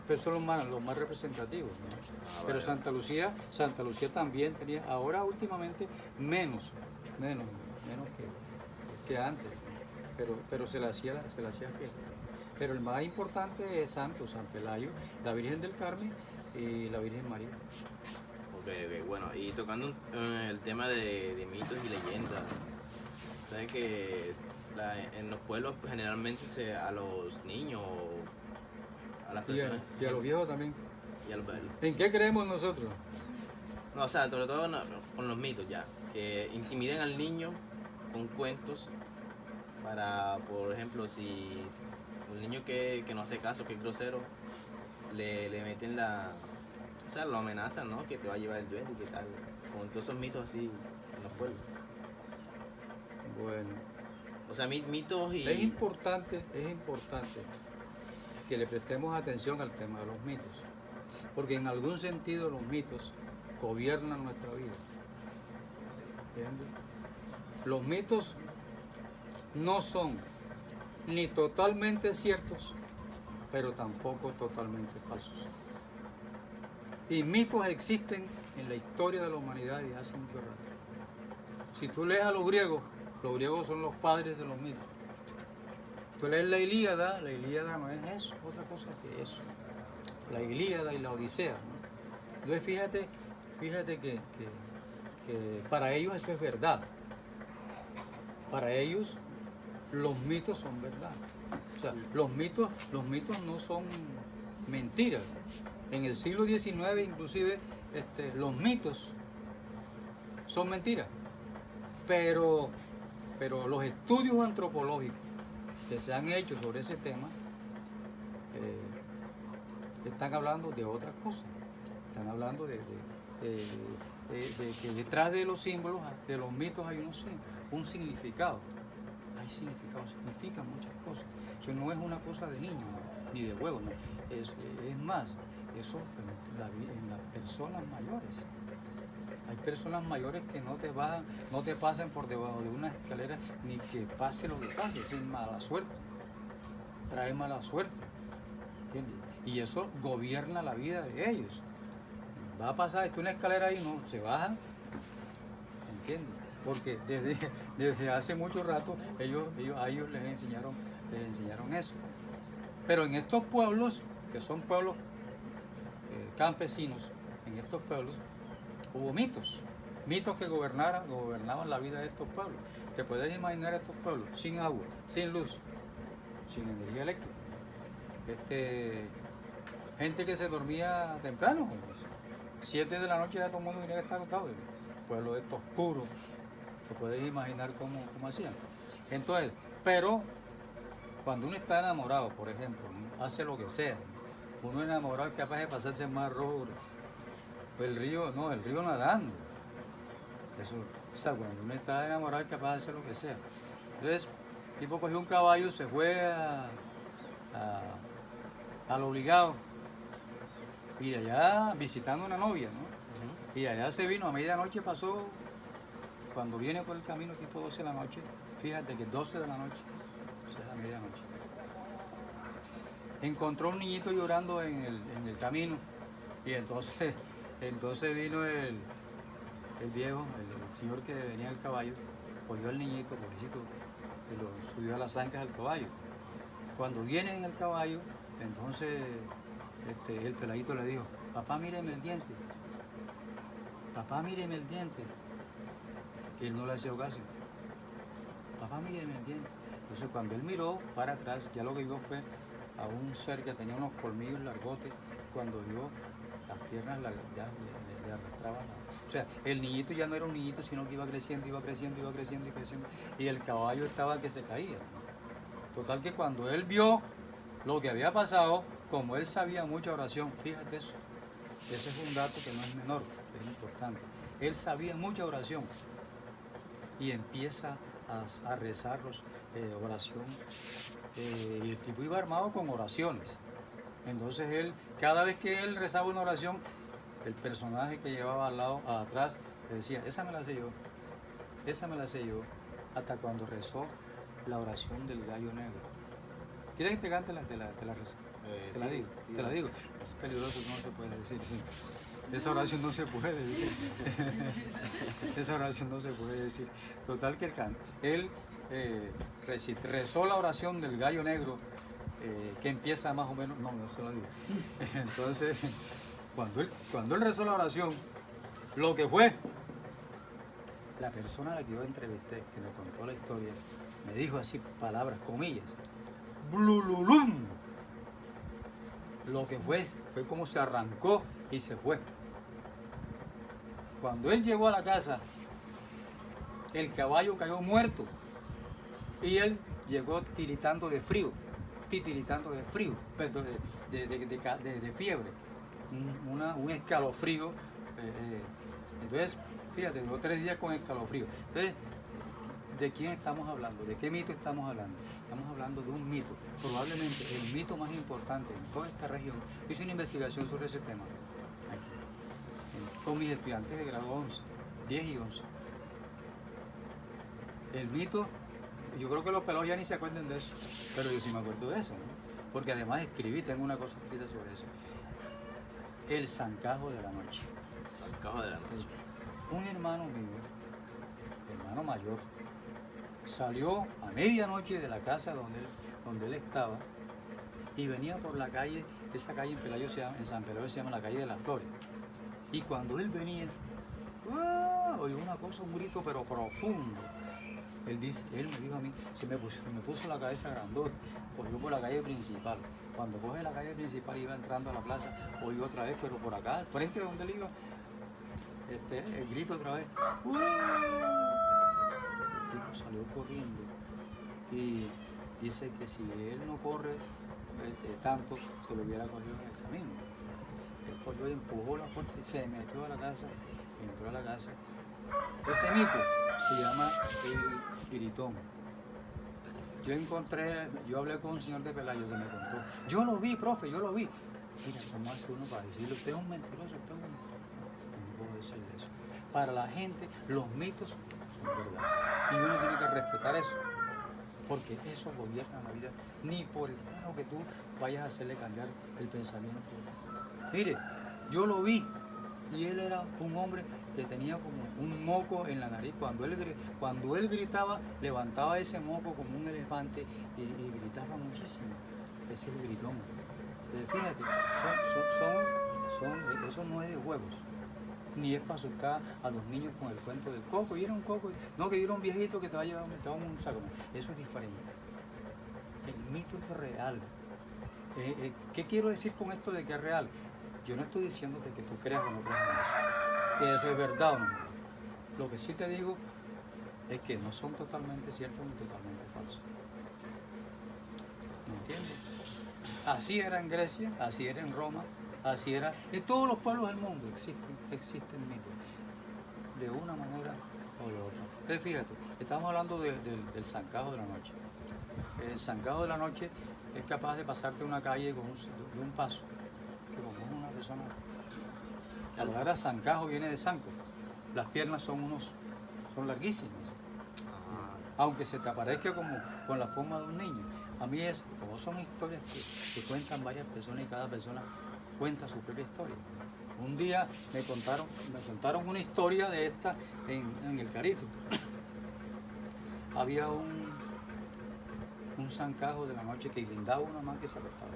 Pero son los más representativos, ¿no? Pero Santa Lucía también tenía, ahora últimamente menos que antes, pero se le hacía fiesta. Pero el más importante es San Pelayo, la Virgen del Carmen y la Virgen María. Ok, bueno, y tocando el tema de mitos y leyendas, ¿sabes que en los pueblos pues, generalmente a los niños o a las personas y a los viejos también? Y a los viejos. ¿En qué creemos nosotros? No, o sea, sobre todo con los mitos ya, que intimidan al niño con cuentos para, por ejemplo, si un niño que no hace caso, que es grosero, le meten o sea, lo amenazan, ¿no? Que te va a llevar el duende y qué tal, con todos esos mitos así en los pueblos. Bueno. O sea, mitos y... Es importante que le prestemos atención al tema de los mitos, porque en algún sentido los mitos gobiernan nuestra vida. ¿Entiendes? Los mitos no son ni totalmente ciertos, pero tampoco totalmente falsos. Y mitos existen en la historia de la humanidad desde hace mucho rato. Si tú lees a los griegos son los padres de los mitos. Tú lees la Ilíada no es eso, otra cosa que eso. La Ilíada y la Odisea, ¿no? Entonces fíjate que para ellos eso es verdad. Para ellos los mitos son verdad. O sea, los mitos no son mentiras. En el siglo XIX inclusive los mitos son mentiras. Pero los estudios antropológicos que se han hecho sobre ese tema están hablando de otra cosa. Están hablando de que detrás de los símbolos, de los mitos hay un significado. Hay significado, significan muchas cosas. Eso no es una cosa de niños ni de juego, no. Es más, eso en las personas mayores. Hay personas mayores que no te pasan por debajo de una escalera ni que pase lo que pase, es mala suerte, trae mala suerte, ¿entiendes? Y eso gobierna la vida de ellos. Va a pasar una escalera ahí, no, se bajan, ¿entiendes? Porque desde hace mucho rato a ellos les enseñaron eso. Pero en estos pueblos, que son pueblos campesinos, en estos pueblos hubo mitos que gobernaban la vida de estos pueblos. Te puedes imaginar estos pueblos sin agua, sin luz, sin energía eléctrica. Gente que se dormía temprano, 7 de la noche ya todo el mundo tenía que estar acostado. Pueblo de estos oscuros, te puedes imaginar cómo hacían. Entonces, pero cuando uno está enamorado, por ejemplo, ¿no? Hace lo que sea. Uno enamorado es capaz de pasarse el mar rojo, el río nadando. Eso, o sea, cuando uno está enamorado es capaz de hacer lo que sea. Entonces, el tipo cogió un caballo, se fue al obligado y de allá visitando a una novia, ¿no? Y allá se vino, a medianoche pasó, cuando viene por el camino tipo 12 de la noche, fíjate que 12 de la noche, o sea, a medianoche, encontró un niñito llorando en el camino y entonces vino el viejo, el señor que venía en el caballo, cogió al niñito, pobrecito, y lo subió a las ancas del caballo. Cuando viene en el caballo, entonces el peladito le dijo, papá, míreme el diente. Papá, míreme el diente. Y él no le hacía caso. Papá, míreme el diente. Entonces cuando él miró para atrás, ya lo que vio fue a un ser que tenía unos colmillos largotes. Cuando vio las piernas, ya le arrastraban sea, el niñito ya no era un niñito, sino que iba creciendo, iba creciendo, iba creciendo y creciendo. Y el caballo estaba que se caía. Total que cuando él vio lo que había pasado, como él sabía mucha oración, fíjate eso, ese es un dato que no es menor, es importante. Él sabía mucha oración y empieza a rezarlos oración. Y el tipo iba armado con oraciones. Entonces él, cada vez que él rezaba una oración, el personaje que llevaba al lado, atrás, le decía, esa me la sé yo, esa me la sé yo, hasta cuando rezó la oración del gallo negro. ¿Quieres que te cante te la rezo? Te la Sí, digo, sí. te la digo. Es peligroso, no se puede decir, sí. Esa oración no se puede decir. Esa oración no se puede decir. Total que él rezó la oración del gallo negro, que empieza más o menos, no se la digo. Entonces, cuando él rezó la oración, lo que fue, la persona a la que yo entrevisté, que me contó la historia, me dijo así, palabras, comillas, blululum. Lo que fue como se arrancó y se fue. Cuando él llegó a la casa, el caballo cayó muerto y él llegó tiritando de frío, titiritando de frío, perdón, de fiebre, un escalofrío. Entonces, fíjate, duró 3 días con escalofrío. Entonces, ¿de quién estamos hablando? ¿De qué mito estamos hablando? Estamos hablando de un mito, probablemente el mito más importante en toda esta región. Hice una investigación sobre ese tema aquí, con mis estudiantes de grado 11, 10 y 11. El mito, yo creo que los pelados ya ni se acuerdan de eso, pero yo sí me acuerdo de eso, ¿no? Porque además escribí, tengo una cosa escrita sobre eso. El zancajo de la noche. Zancajo de la noche. Un hermano mío, hermano mayor, salió a medianoche de la casa donde él estaba y venía por la calle, esa calle en San Pelayo se llama la calle de las Flores. Y cuando él venía, oyó una cosa, un grito pero profundo. Él me dijo a mí, me puso la cabeza grandota, cogió por la calle principal. Cuando coge la calle principal iba entrando a la plaza, oyó otra vez, pero por acá, al frente de donde él iba, el grito otra vez. El tipo salió corriendo y dice que si él no corre tanto, se lo hubiera cogido en el camino. Él cogió y empujó la puerta y se metió a la casa, entró a la casa. Ese mito se llama el gritón. Yo hablé con un señor de Pelayo que me contó, yo lo vi, profe, yo lo vi. Mira, ¿cómo hace uno para decirle, usted es un mentiroso, usted es un... No puedo decirle eso. Para la gente, los mitos son verdad. Y uno tiene que respetar eso, porque eso gobierna la vida. Ni por el lado que tú vayas a hacerle cambiar el pensamiento. Mire, yo lo vi, y él era un hombre que tenía como un moco en la nariz. Cuando él gritaba, levantaba ese moco como un elefante y gritaba muchísimo. Ese es el gritón. Fíjate, eso no es de juegos, ni es para asustar a los niños con el cuento del coco. Y era un coco, no, que era un viejito que te va a llevar un saco. Eso es diferente. El mito es real. ¿Qué quiero decir con esto de que es real? Yo no estoy diciéndote que tú creas o no creas en eso, que eso es verdad o no. Lo que sí te digo es que no son totalmente ciertos ni totalmente falsos. ¿Me entiendes? Así era en Grecia, así era en Roma, así era en todos los pueblos del mundo. Existen mitos, de una manera o de otra. Entonces fíjate, estamos hablando del zancajo de la noche. El zancajo de la noche es capaz de pasarte una calle de un paso, que como es una persona. La palabra zancajo viene de zanco. Las piernas son larguísimas. Aunque se te aparezca como con la forma de un niño. A mí como son historias que cuentan varias personas y cada persona cuenta su propia historia. Un día me contaron una historia de esta en el Carito. Había un zancajo de la noche que guindaba una mano que se acostaba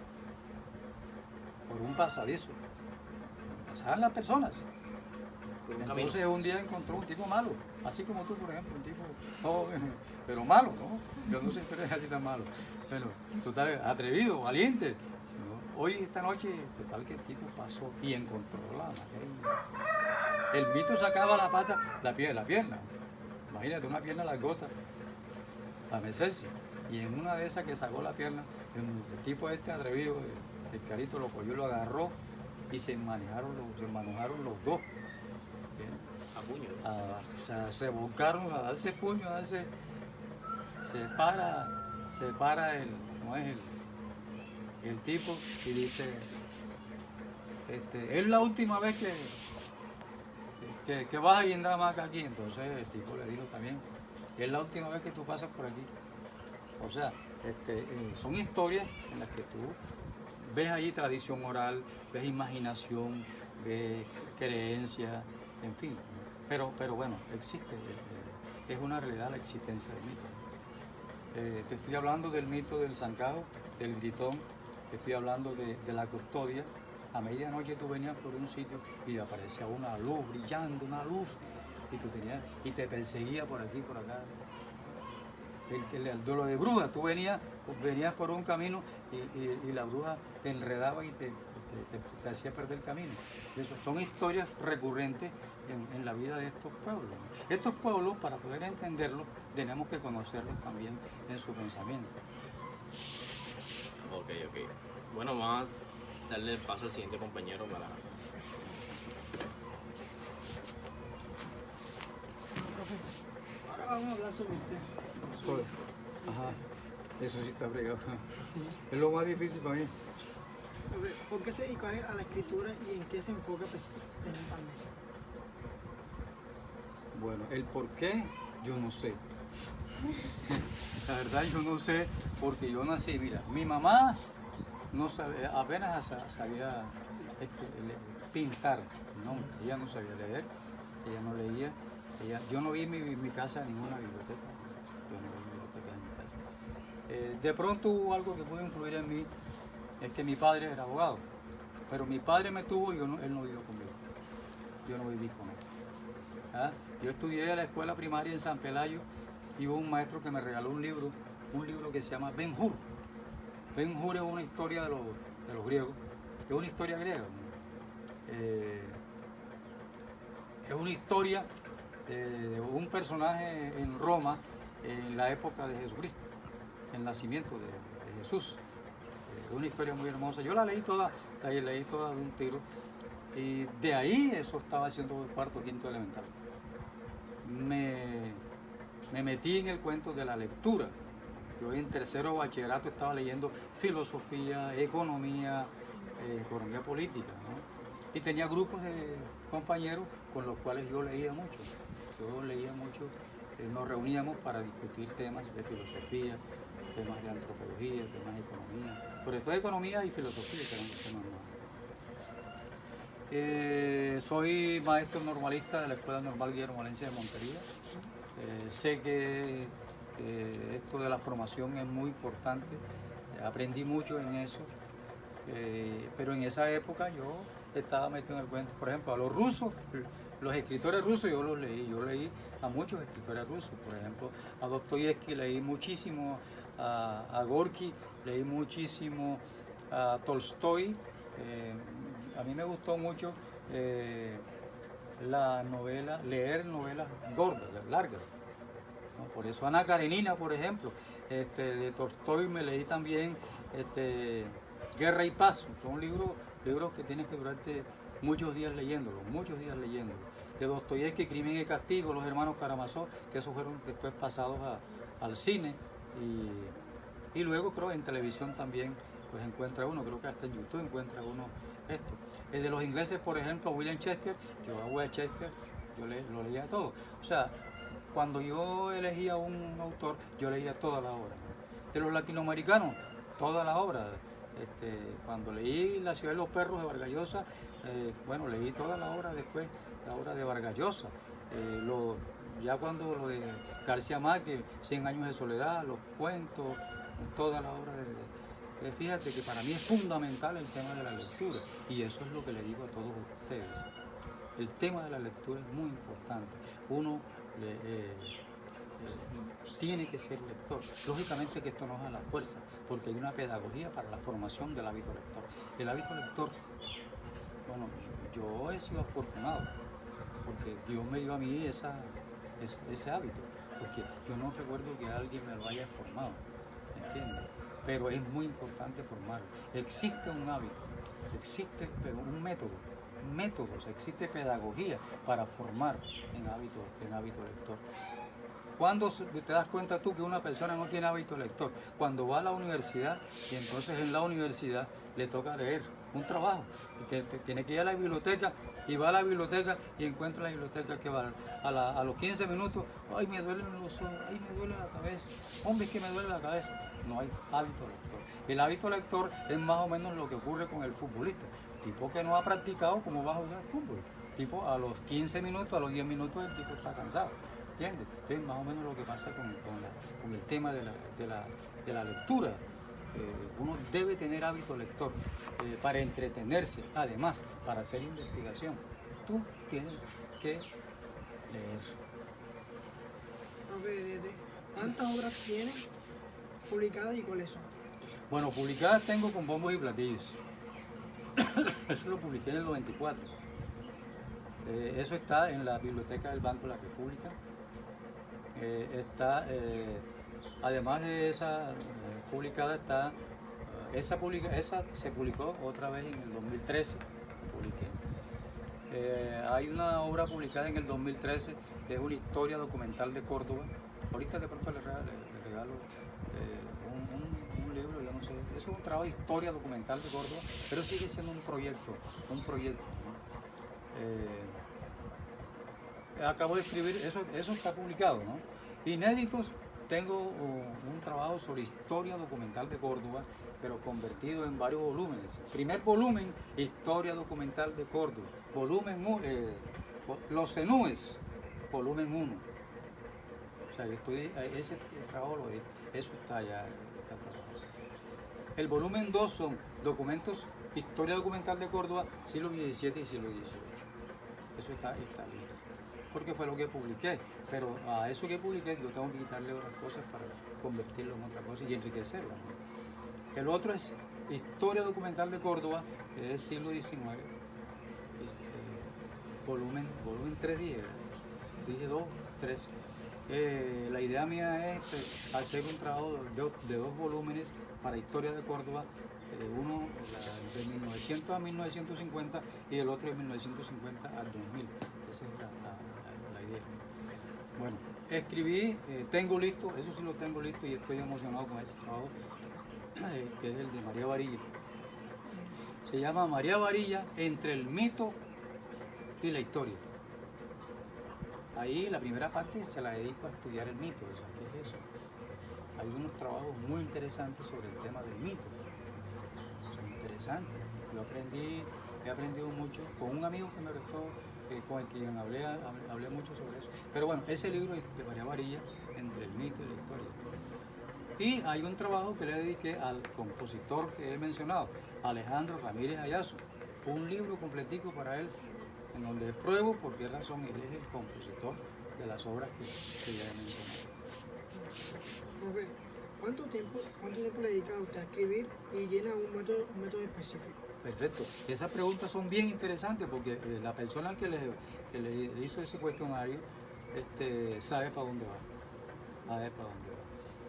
por un pasadizo. Pasaban las personas. Entonces un día encontró un tipo malo, así como tú, por ejemplo, un tipo joven, pero malo, ¿no? Yo no sé si eres así tan malo, pero total, atrevido, valiente. ¿No? Hoy, esta noche, total que el tipo pasó y encontró la materia. El mito sacaba la pata, la pierna. Imagínate, una pierna largota, a mecerse. Y en una de esas que sacó la pierna, el tipo este atrevido, el carito lo cogió, lo agarró y se manejaron los dos. Bien. A puño. O sea, se revolcaron a darse puño, a darse. Se para ¿cómo es el tipo y dice, es la última vez que vas a guindar más que aquí. Entonces el tipo le dijo también, es la última vez que tú pasas por aquí. O sea, son historias en las que tú ves ahí tradición oral, ves imaginación, ves creencia, en fin. Pero bueno, existe, es una realidad la existencia del mito. Te estoy hablando del mito del zancajo, del gritón, te estoy hablando de la custodia. A medianoche tú venías por un sitio y aparecía una luz brillando, una luz, y te perseguía por aquí, por acá. El duelo de brujas, tú venías por un camino y la bruja te enredaba y te hacía perder el camino. Eso son historias recurrentes en la vida de estos pueblos. Estos pueblos, para poder entenderlos, tenemos que conocerlos también en su pensamiento. Ok. Bueno, vamos a darle el paso al siguiente compañero para... Profe, ahora vamos a hablar sobre usted. Ajá, eso sí está fregado. Es lo más difícil para mí. Profe, ¿por qué se dedicó a la escritura y en qué se enfoca principalmente? Bueno, el por qué, yo no sé. La verdad yo no sé, porque yo nací, mira, mi mamá no sabía, apenas sabía pintar, no, ella no sabía leer, ella no leía, yo no vi en mi casa ninguna biblioteca, yo no vi biblioteca en mi casa. De pronto hubo algo que pudo influir en mí, es que mi padre era abogado, pero mi padre me tuvo y él no vivió conmigo, yo no viví con él. ¿Ah? Yo estudié en la escuela primaria en San Pelayo y hubo un maestro que me regaló un libro que se llama Ben-Hur. Ben-Hur es una historia de los griegos, es una historia griega. Es una historia de un personaje en Roma en la época de Jesucristo, el nacimiento de Jesús. Es una historia muy hermosa. Yo la leí toda de un tiro y de ahí eso estaba haciendo el cuarto, quinto elemental. Me metí en el cuento de la lectura. Yo en tercero de bachillerato estaba leyendo filosofía, economía política, ¿no? Y tenía grupos de compañeros con los cuales yo leía mucho. Nos reuníamos para discutir temas de filosofía, temas de antropología, temas de economía, sobre todo economía y filosofía, que eran los temas más. Soy maestro normalista de la Escuela Normal Guillermo Valencia de Montería. Sé que esto de la formación es muy importante, aprendí mucho en eso, pero en esa época yo estaba metido en el cuento. Por ejemplo, a los rusos, los escritores rusos yo leí a muchos escritores rusos, por ejemplo, a Dostoyevsky leí muchísimo, a Gorky leí muchísimo, a Tolstoy. A mí me gustó mucho leer novelas gordas, largas, ¿no? Por eso Ana Karenina, por ejemplo, de Tolstoy me leí también Guerra y Paz. Son libros que tienes que durarte muchos días leyéndolos. De Dostoyevsky, Crimen y Castigo, Los Hermanos Karamazov, que esos fueron después pasados al cine y luego creo en televisión también pues encuentra uno, creo que hasta en YouTube encuentra uno esto. De los ingleses, por ejemplo, William Shakespeare, yo a Shakespeare, lo leía todo. O sea, cuando yo elegía un autor, yo leía toda la obra. De los latinoamericanos, toda la obra. Cuando leí La ciudad de los perros de Vargas Llosa, leí toda la obra después, la obra de Vargas Llosa. Ya cuando lo de García Márquez, 100 años de soledad, los cuentos, toda la obra fíjate que para mí es fundamental el tema de la lectura y eso es lo que le digo a todos ustedes. El tema de la lectura es muy importante. Uno tiene que ser lector. Lógicamente que esto no es a la fuerza, porque hay una pedagogía para la formación del hábito lector. El hábito lector, bueno, yo he sido afortunado. porque Dios me dio a mí ese hábito, porque yo no recuerdo que alguien me lo haya formado, ¿entiendes? Pero es muy importante formarlo. Existe un hábito, existe un métodos, existe pedagogía para formar en hábito lector. ¿Cuándo te das cuenta tú que una persona no tiene hábito lector? Cuando va a la universidad y entonces en la universidad le toca leer un trabajo. Tiene que ir a la biblioteca y va a la biblioteca y encuentra la biblioteca que va a los 15 minutos. Ay, me duelen los ojos, ay, me duele la cabeza. Hombre, es que me duele la cabeza. No hay hábito lector. El hábito lector es más o menos lo que ocurre con el futbolista. Tipo que no ha practicado cómo va a jugar fútbol. Tipo a los 15 minutos, a los 10 minutos el tipo está cansado. ¿Entiendes? Es más o menos lo que pasa con el tema de la lectura. Uno debe tener hábito lector para entretenerse, además, para hacer investigación. Tú tienes que leer. ¿Cuántas obras tienes publicadas y cuáles son? Bueno, publicadas tengo con bombos y platillos. Eso lo publiqué en el 94. Eso está en la biblioteca del Banco de la República. Además de esa publicada, esa se publicó otra vez en el 2013. Hay una obra publicada en el 2013, que es una historia documental de Córdoba. Ahorita de pronto le regalo un libro, yo no sé. Es un trabajo de historia documental de Córdoba, pero sigue siendo un proyecto. ¿No? Acabo de escribir, eso está publicado, ¿no? Inéditos, tengo un trabajo sobre historia documental de Córdoba, pero convertido en varios volúmenes. Primer volumen, historia documental de Córdoba. Volumen 1, Los Cenúes, volumen 1. O sea, ese trabajo eso está ya. El volumen 2 son documentos, historia documental de Córdoba, siglo XVII y siglo XVIII. Eso está listo. Porque fue lo que publiqué, pero a eso que publiqué yo tengo que quitarle otras cosas para convertirlo en otra cosa y enriquecerlo, ¿no? El otro es historia documental de Córdoba, que es siglo XIX, volumen 3 dije 2, 3. La idea mía es hacer un trabajo de 2 volúmenes para historia de Córdoba, uno de 1900 a 1950 y el otro de 1950 al 2000. Esa es la idea. Bueno, escribí, tengo listo, eso sí lo tengo listo y estoy emocionado con ese trabajo, que es el de María Varilla. Se llama María Varilla entre el mito y la historia. Ahí la primera parte se la dedico a estudiar el mito, ¿sabes qué es eso? Hay unos trabajos muy interesantes sobre el tema del mito. Son interesantes. Yo he aprendido mucho con un amigo que me restó, con el que hablé mucho sobre eso. Pero bueno, ese libro es de María Varilla, entre el mito y la historia. Y hay un trabajo que le dediqué al compositor que he mencionado, Alejandro Ramírez Ayazo. Un libro completico para él, en donde pruebo por qué razón él es el compositor de las obras que ya he mencionado. Profe, ¿cuánto tiempo le dedica usted a escribir y llena un método específico? Perfecto. Esas preguntas son bien interesantes porque la persona que le hizo ese cuestionario sabe para dónde va.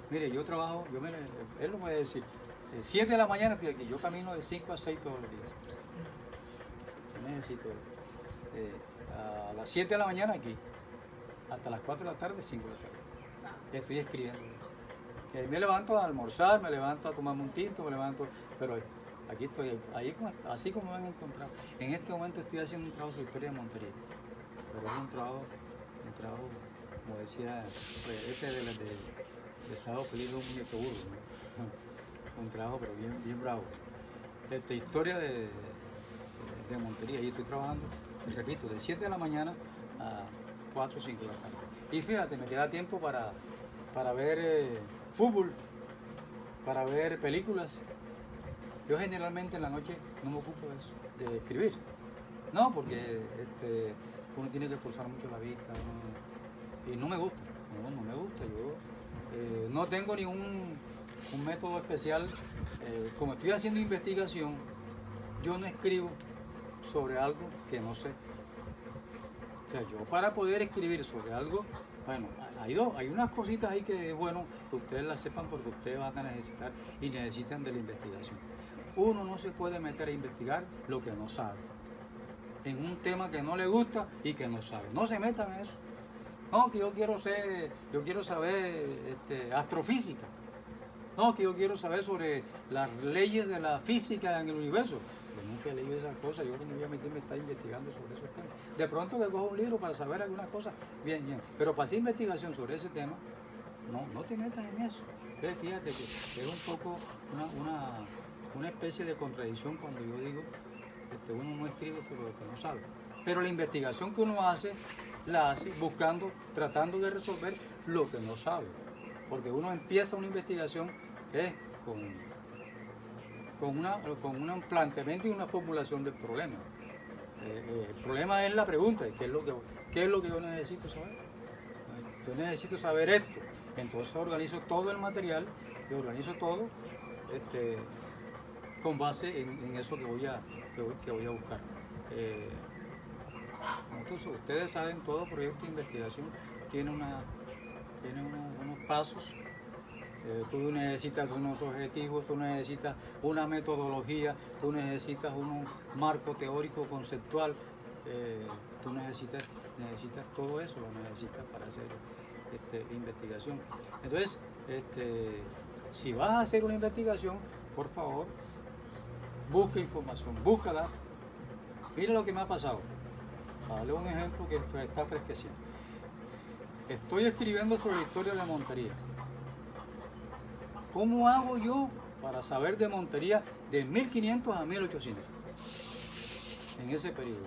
Mire, yo trabajo, él lo puede decir, 7 de la mañana estoy aquí, yo camino de 5 a 6 todos los días. Yo necesito a las 7 de la mañana aquí, hasta las 4 de la tarde, 5 de la tarde. Estoy escribiendo. Me levanto a almorzar, me levanto a tomarme un tinto, pero aquí estoy, así como me han encontrado. En este momento estoy haciendo un trabajo sobre historia de Montería, pero es un trabajo, como decía, de Sábado Feliz, un muñeco burro, ¿no? Un trabajo, pero bien bravo. Historia de Montería, y estoy trabajando, repito, de 7 de la mañana a 4 o 5 de la tarde. Y fíjate, me queda tiempo para ver fútbol, para ver películas. Yo generalmente en la noche no me ocupo de eso, de escribir. No, porque uno tiene que esforzar mucho la vista, y no me gusta. No me gusta. Yo no tengo ningún un método especial. Como estoy haciendo investigación, yo no escribo sobre algo que no sé. O sea, yo para poder escribir sobre algo, bueno, hay unas cositas ahí que es bueno que ustedes las sepan porque ustedes van a necesitar y necesitan de la investigación. Uno no se puede meter a investigar lo que no sabe, en un tema que no le gusta y que no sabe. No se metan en eso. No, que yo quiero saber astrofísica. No, que yo quiero saber sobre las leyes de la física en el universo. Yo nunca he leído esas cosas, yo como voy a meterme a estar investigando sobre esos temas. De pronto que cojo un libro para saber algunas cosas, bien. Pero para hacer investigación sobre ese tema, no te metas en eso. Entonces fíjate que es un poco una especie de contradicción cuando yo digo que uno no escribe sobre lo que no sabe. Pero la investigación que uno hace, la hace tratando de resolver lo que no sabe. Porque uno empieza una investigación con un planteamiento y una formulación del problema. El problema es la pregunta, ¿qué es lo que yo necesito saber? Yo necesito saber esto. Entonces organizo todo el material y organizo todo con base en eso que voy a buscar. Entonces, ustedes saben, todo proyecto de investigación tiene unos pasos. Tú necesitas unos objetivos, tú necesitas una metodología, tú necesitas un marco teórico conceptual, tú necesitas todo eso, lo necesitas para hacer investigación. Entonces, si vas a hacer una investigación, por favor, busca información, busca datos. Mira lo que me ha pasado. Para darle un ejemplo que está fresquecito. Estoy escribiendo sobre la historia de Montería. ¿Cómo hago yo para saber de Montería de 1500 a 1800? En ese periodo.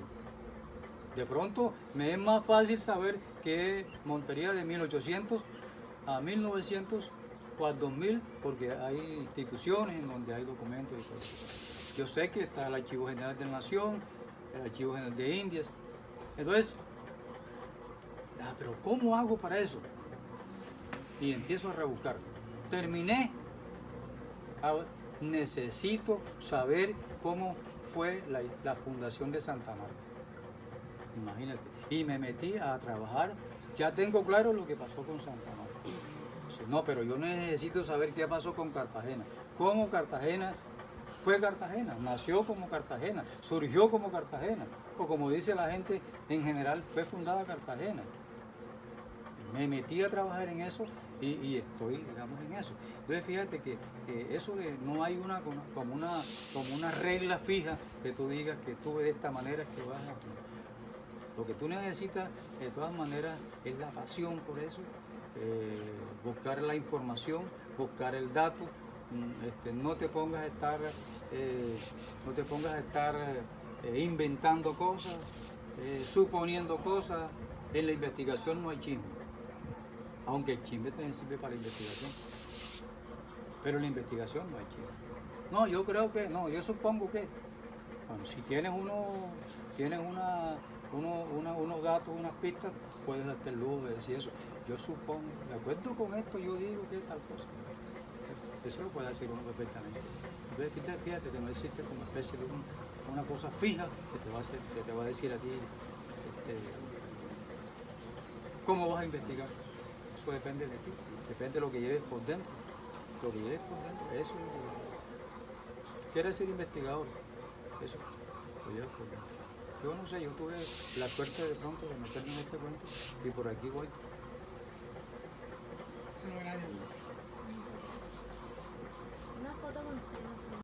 De pronto me es más fácil saber que Montería de 1800 a 1900 o a 2000, porque hay instituciones en donde hay documentos y todo eso. Yo sé que está el Archivo General de la Nación, el Archivo General de Indias. Entonces, pero ¿cómo hago para eso? Y empiezo a rebuscar. Terminé. Necesito saber cómo fue la fundación de Santa Marta. Imagínate. Y me metí a trabajar. Ya tengo claro lo que pasó con Santa Marta. No, pero yo necesito saber qué pasó con Cartagena. ¿Cómo Cartagena fue Cartagena? Nació como Cartagena, surgió como Cartagena. O como dice la gente en general, fue fundada Cartagena. Me metí a trabajar en eso y estoy, digamos, en eso. Entonces fíjate que eso de no hay como una regla fija que tú digas que tú de esta manera es que vas a... Lo que tú necesitas de todas maneras es la pasión por eso, buscar la información, buscar el dato, no te pongas a estar inventando cosas, suponiendo cosas. En la investigación no hay chisme, aunque el chisme también sirve para la investigación, pero en la investigación no hay chisme. No, yo creo que, no, yo supongo que, bueno, si tienes unos datos, unas pistas, puedes darte el lujo de decir eso. Yo supongo, de acuerdo con esto, yo digo que tal cosa. Eso lo puede hacer uno perfectamente. Entonces, fíjate que no existe como especie de una cosa fija que te va a decir a ti cómo vas a investigar. Eso depende de ti, depende de lo que lleves por dentro. Lo que lleves por dentro, eso es lo que quieres ser investigador, eso lo lleves por dentro. Yo no sé, yo tuve la suerte de pronto de meterme en este cuento y por aquí voy. Bueno, gracias.